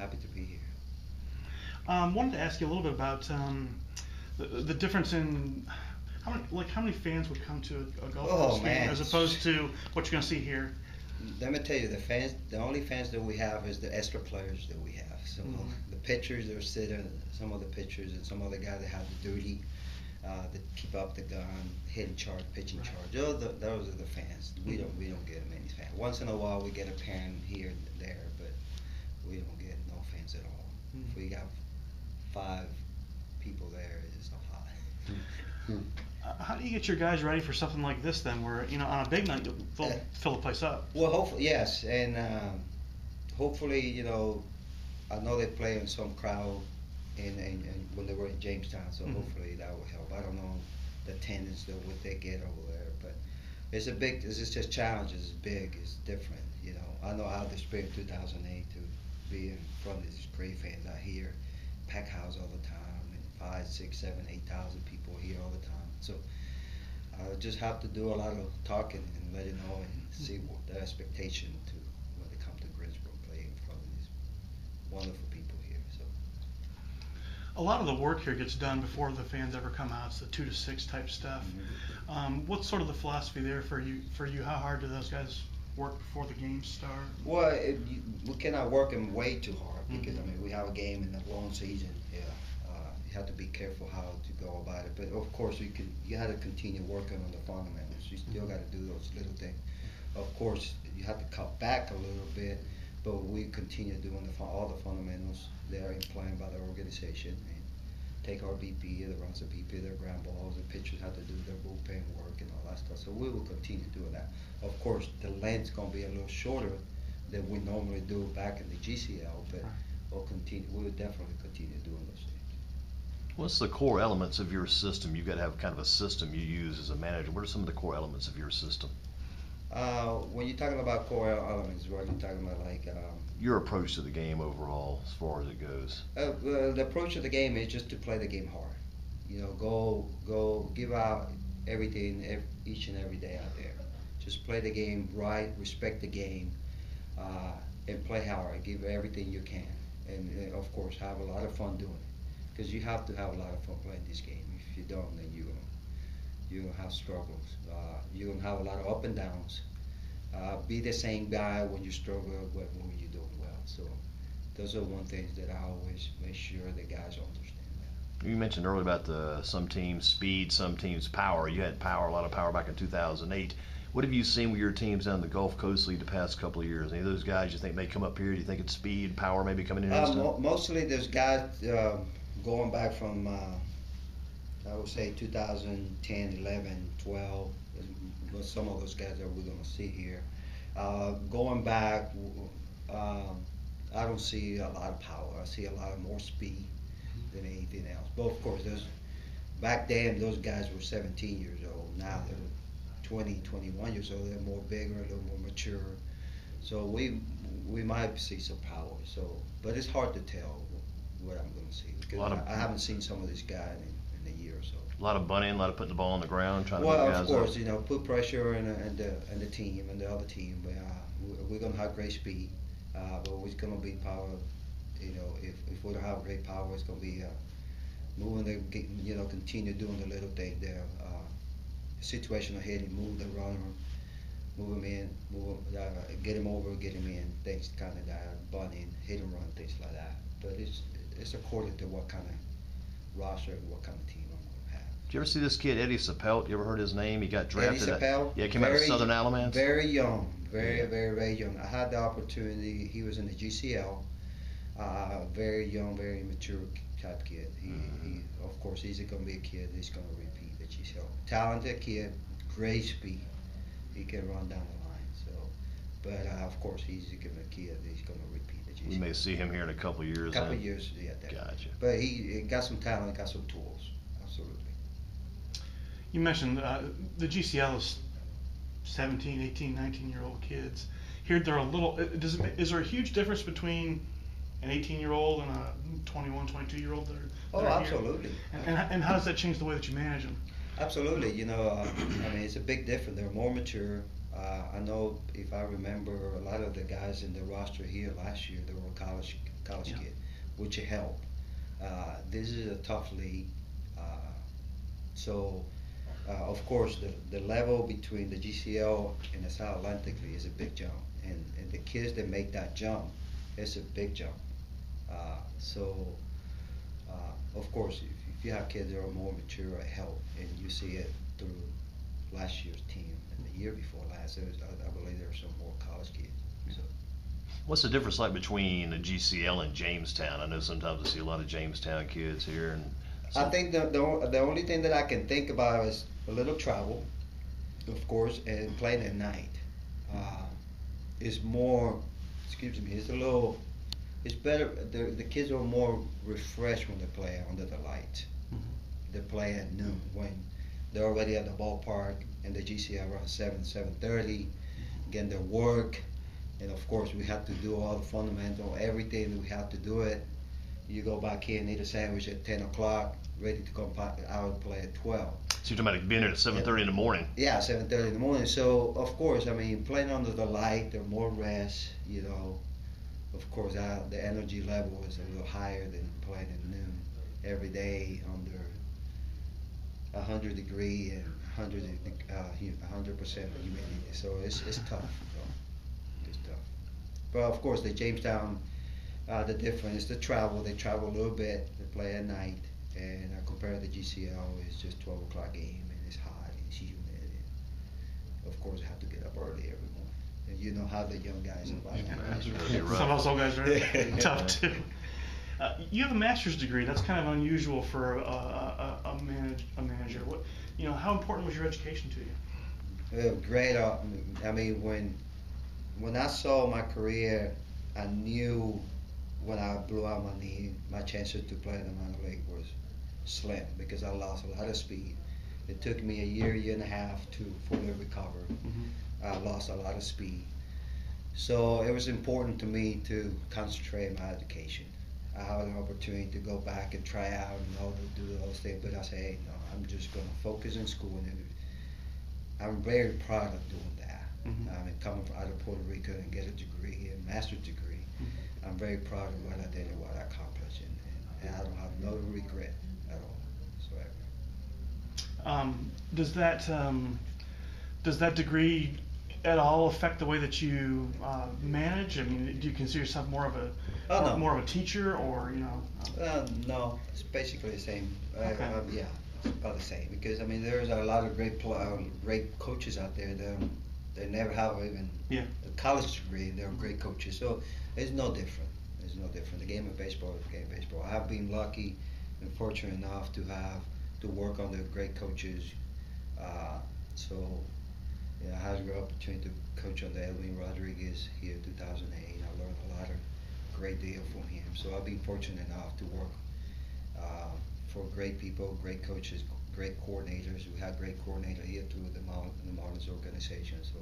happy to be here. Wanted to ask you a little bit about the difference in how many fans would come to a golf game as opposed to what you're going to see here. Let me tell you, the only fans that we have is the extra players that we have. So the pitchers, they're sitting, some of the pitchers and some other guys that have the duty, that keep up the gun, hitting charge, pitching charge. Those are the fans. We don't get many fans. Once in a while we get a parent here and there, but we don't get no fans at all. If we got 5 people there, it's a lot. How do you get your guys ready for something like this then, where on a big night they'll fill the place up? Well, hopefully yes, and hopefully I know they play in some crowd, and when they were in Jamestown, so hopefully that will help. I don't know the attendance that what they get over there, but it's just challenges. It's big, it's different. I know how this spring 2008 to be in front of these great fans out here, pack house all the time, and 5, 6, 7, 8,000 people here all the time. So I just have to do a lot of talking and let it know and see what the expectation to when they come to Greensboro play in front of these wonderful people here. So a lot of the work here gets done before the fans ever come out. It's the 2 to 6 type stuff. What's sort of the philosophy there for you? How hard do those guys work before the games start? Well, we cannot work them way too hard because we have a game in the long season. You have to be careful how to go about it, but of course you have to continue working on the fundamentals. You still got to do those little things. Of course, you have to cut back a little bit, but we continue doing all the fundamentals that are implemented by the organization, and take our BP, the runs of BP, their ground balls, the pitchers have to do their bullpen work and all that stuff. So we will continue doing that. Of course, the length's going to be a little shorter than we normally do back in the GCL, but we'll definitely continue doing those things. What's the core elements of your system? You've got to have kind of a system you use as a manager. What are some of the core elements of your system? When you're talking about core elements, what are you talking about? Like your approach to the game overall, as far as it goes. The approach to the game is just to play the game hard. Go give out everything each and every day out there. Just play the game right, respect the game, and play hard. Give everything you can, and of course have a lot of fun doing it. Because you have to have a lot of fun playing this game. If you don't, then you're gonna have struggles. You're gonna have a lot of up and downs. Be the same guy when you struggle when you're doing well. So those are one things that I always make sure the guys understand that. You mentioned earlier about some teams speed, some teams power. You had a lot of power back in 2008. What have you seen with your teams down the Gulf Coast League the past couple of years? Any of those guys you think may come up here? Do you think it's speed, power maybe coming in? Mostly there's guys going back from, I would say 2010, 11, 12, some of those guys that we're going to see here. Going back, I don't see a lot of power. I see a lot more speed than anything else. But of course, back then, those guys were 17 years old. Now they're 20, 21 years old. They're more bigger, a little more mature. So we might see some power. But it's hard to tell what I'm going to see. Because I haven't seen some of these guys in a year or so. A lot of bunting, a lot of putting the ball on the ground, trying to make guys of course, put pressure on the team and the other team. But we're going to have great speed, but it's going to be power. If we don't have great power, it's going to be moving continue doing the little thing there. Situational hitting, move the runner, move him in, get him over, get him in. Things kind of that, bunting, hit and run, things like that. But it's according to what kind of roster and what kind of team I'm going to have. Did you ever see this kid, Eddie Sapelt? You ever heard his name? He got drafted. Eddie Sapelt? Yeah, came out of Southern Alamance. Very young, very young. I had the opportunity. He was in the GCL. Very young, very mature type kid. He of course, he's going to be a kid that's going to repeat the GCL. Talented kid, great speed. He can run down the line. But of course, he's a kid that's going to repeat. We may see him here in a couple of years. Yeah, definitely. Gotcha. But he got some talent, got some tools, absolutely. You mentioned the GCL is 17, 18, 19-year-old kids. Here they're a little. Is there a huge difference between an 18-year-old and a 21, 22-year-old? Absolutely. And how does that change the way that you manage them? Absolutely. It's a big difference. They're more mature. I know if I remember, a lot of the guys in the roster here last year, they were college Yeah. kids, which helped. This is a tough league, so of course the level between the GCL and the South Atlantic League is a big jump, and the kids that make that jump, it's a big jump. So of course, if you have kids that are more mature, it helps, and you see it through last year's team and the year before last. I believe there were some more college kids. So. What's the difference like between the GCL and Jamestown? I know sometimes I see a lot of Jamestown kids here, and I think the only thing that I can think about is a little travel, of course, and playing at night. It's more, excuse me, it's a little, it's better. The kids are more refreshed when they play under the lights. They play at noon when they're already at the ballpark, and the GCL around 7:30, getting their work, and of course we have to do all the fundamental, everything we have to do it. You go back here and eat a sandwich at 10 o'clock, ready to come out and play at 12. so you're talking about being there at 7:30 in the morning. Yeah, 7:30 in the morning. So of course, I mean, playing under the light, there's more rest. You know, of course, the energy level is a little higher than playing at noon every day under 100 degree and 100% humidity. So it's tough. It's tough. But of course, the Jamestown, the difference is the travel. They travel a little bit. They play at night, and compared to the GCL, it's just 12 o'clock game, and it's hot and it's humid. And of course, I have to get up early every morning. And you know how the young guys are like. Some of those old guys are tough too. You have a master's degree. That's kind of unusual for a manager. What, how important was your education to you? Great. I mean, when I saw my career, I knew when I blew out my knee, my chances to play in the minor league was slim because I lost a lot of speed. It took me a year and a half to fully recover. I lost a lot of speed. So it was important to me to concentrate on my education. I had an opportunity to go back and try out and all to do those things, but I said, hey, no, I'm just going to focus in school. And I'm very proud of doing that. I mean, coming out of Puerto Rico and get a degree, a master's degree, I'm very proud of what I did and what I accomplished, and I don't have no regret at all whatsoever. Does that degree at all affect the way that you manage? I mean, do you consider yourself more of a teacher, or No, it's basically the same. Okay. Yeah, it's about the same because I mean there's a lot of great coaches out there that they never have even a college degree. They're great coaches, so it's no different. It's no different. The game of baseball is the game of baseball. I have been lucky and fortunate enough to work under great coaches. So I had the opportunity to coach under Edwin Rodriguez here in 2008. I learned a lot of great deal from him. So I've been fortunate enough to work for great people, great coaches, great coordinators. We had great coordinator here through the Marlins organization. So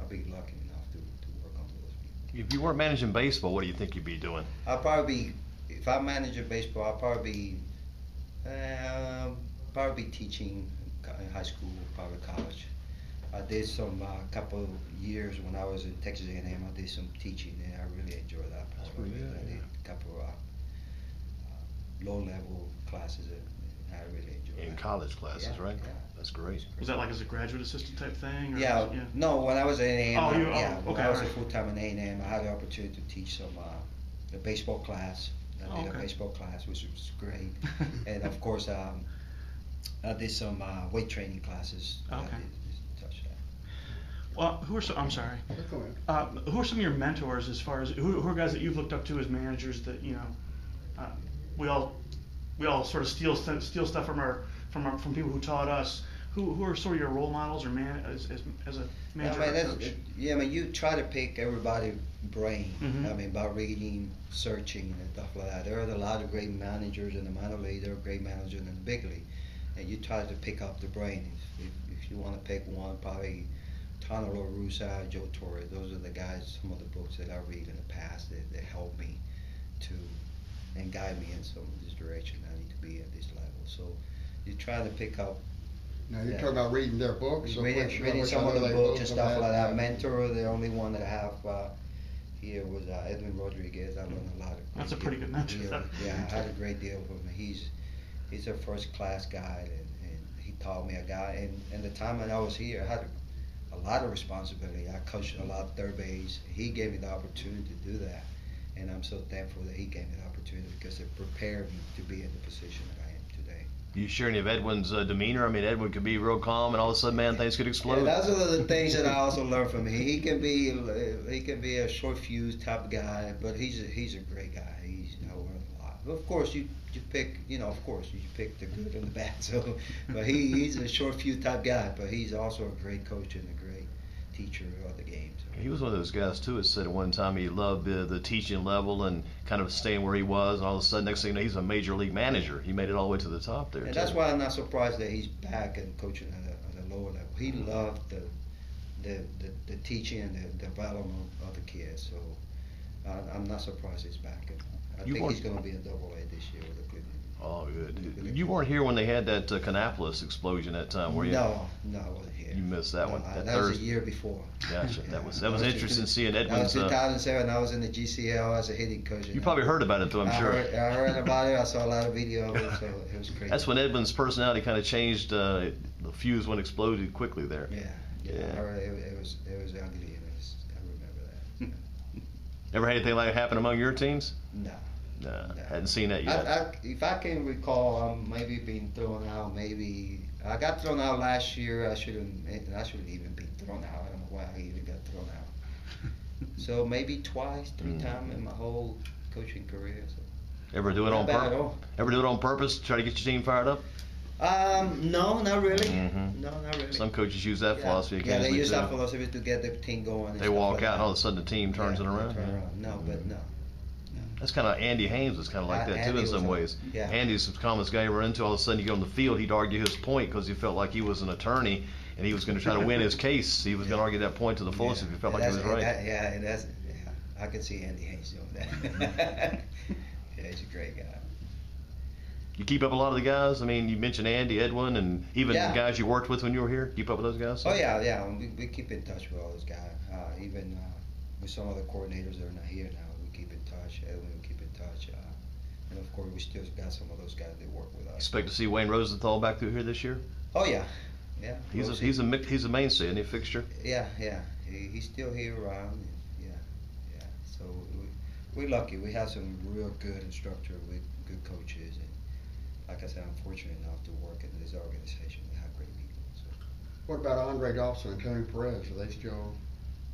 I've been lucky enough to work under those people. If you weren't managing baseball, what do you think you'd be doing? I'll probably if I manage a baseball, I'll probably be teaching in high school, probably college. I did some couple years when I was in Texas A&M. I did some teaching, and I really enjoyed that part of it. I did a couple of low-level classes, and I really enjoyed it. In college classes, right? Yeah. That's great. Was that like as a graduate assistant type thing? Or Yeah. No, when I was at A&M, when I was right. a full-time in A&M, I had the opportunity to teach some the baseball class. I did a baseball class, which was great, and of course, I did some weight training classes. Okay. I did touch that. Well, who are some of your mentors as far as who are guys that you've looked up to as managers that we all sort of steal stuff from people who taught us. Who are sort of your role models or as a manager or coach? I mean, you try to pick everybody's brain. Mm-hmm. I mean, by reading, searching, and stuff like that. There are a lot of great managers in the minor league. There are great managers in the big league, and you try to pick up the brain. If you want to pick one, probably Tano La Russa, Joe Torre. Those are the guys. Some of the books that I read in the past that helped me and guide me in some of this direction. I need to be at this level. So you try to pick up Now, you're Yeah. talking about reading their books? so Reading, which reading I some know of the they books both and have stuff like that. had- Mentor, the only one that I have here was Edwin Rodriguez. I learned a lot. That's a pretty good mentor. Yeah, I had a great deal from him. He's a first class guy, and he taught me a guy. And the time when I was here, I had a lot of responsibility. I coached a lot of third base. He gave me the opportunity to do that, and I'm so thankful that he gave me the opportunity because it prepared me to be in the position that I am today. You sure any of Edwin's demeanor? I mean, Edwin could be real calm, and all of a sudden, man, things could explode. Yeah, those are the things that I also learned from him. He can be a short fuse type guy, but he's a great guy. I learned a lot. Of course, you pick, of course you pick the good and the bad. So, but he's a short fuse type guy, but he's also a great coach and a great teacher of the game. So. He was one of those guys too that said at one time he loved the teaching level and kind of staying where he was, and all of a sudden next thing you know he's a major league manager. He made it all the way to the top there. And too. that's why I'm not surprised that he's back and coaching at a lower level. He loved the teaching and the development of the kids. So I'm not surprised he's back. And I think he's going to be a double A this year with the Cleveland. Oh, good. You weren't here when they had that Kannapolis explosion that time, were you? No, I wasn't here. You missed that one. That was a year before. Gotcha. Yeah. That was interesting seeing Edwin's. That was 2007. I was in the GCL as a hitting coach. You probably heard about it, though, I'm sure. I heard about it. I saw a lot of video of it, so it was crazy. That's when Edwin's personality kind of changed. The fuse went exploded quickly there. Yeah. I heard it was ugly. I remember that. Ever had anything like that happen among your teams? No. No, hadn't seen that yet. If I can recall, maybe being thrown out. Maybe I got thrown out last year. I shouldn't even be thrown out. I don't know why I even got thrown out. So maybe twice, three times in my whole coaching career. So. Ever do it on Not bad at purpose? all. Ever do it on purpose? Try to get your team fired up? No, not really. Mhm. No, not really. Some coaches use that philosophy Yeah, occasionally they use too. that philosophy to get the team going. And They stuff walk like out, that. and all of a sudden the team turns it around. Turn Yeah. around. No, but no. That's kind of Andy Haynes was kind of like that too Andy in some was ways. yeah. Andy's the calmest guy you run into. All of a sudden you get on the field, he'd argue his point because he felt like he was an attorney and he was going to try to win his case. He was going to argue that point to the fullest if he felt like he was right. I can see Andy Haynes doing that. Yeah, he's a great guy. You keep up a lot of the guys. I mean, you mentioned Andy, Edwin, and even Yeah. the guys you worked with when you were here. Keep up with those guys. Oh yeah. We keep in touch with all those guys. Even with some of the coordinators that are not here now, we keep in touch. Edwin, we keep in touch. And of course, we still got some of those guys that work with us. Expect to see Wayne Rosenthal back through here this year. Oh yeah. He's We'll a see. he's a mainstay, isn't he, fixture? Yeah. He's still here around. And yeah. So we're lucky. We have some real good instructor with good coaches, and like I said, I'm fortunate enough to work in this organization. We have great people. So. What about Andre Dawson and Tony Perez? Are they still?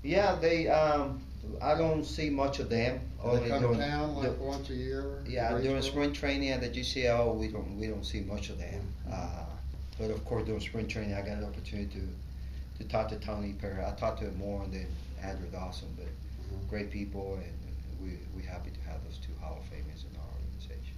Yeah, they. I don't see much of them. Do they come to town like once a year? Yeah, during spring training at the GCL, we don't see much of them. But of course, during spring training, I got an opportunity to talk to Tony Perez. I talked to him more than Andre Dawson, but great people, and we're happy to have those two Hall of Famers in our organization.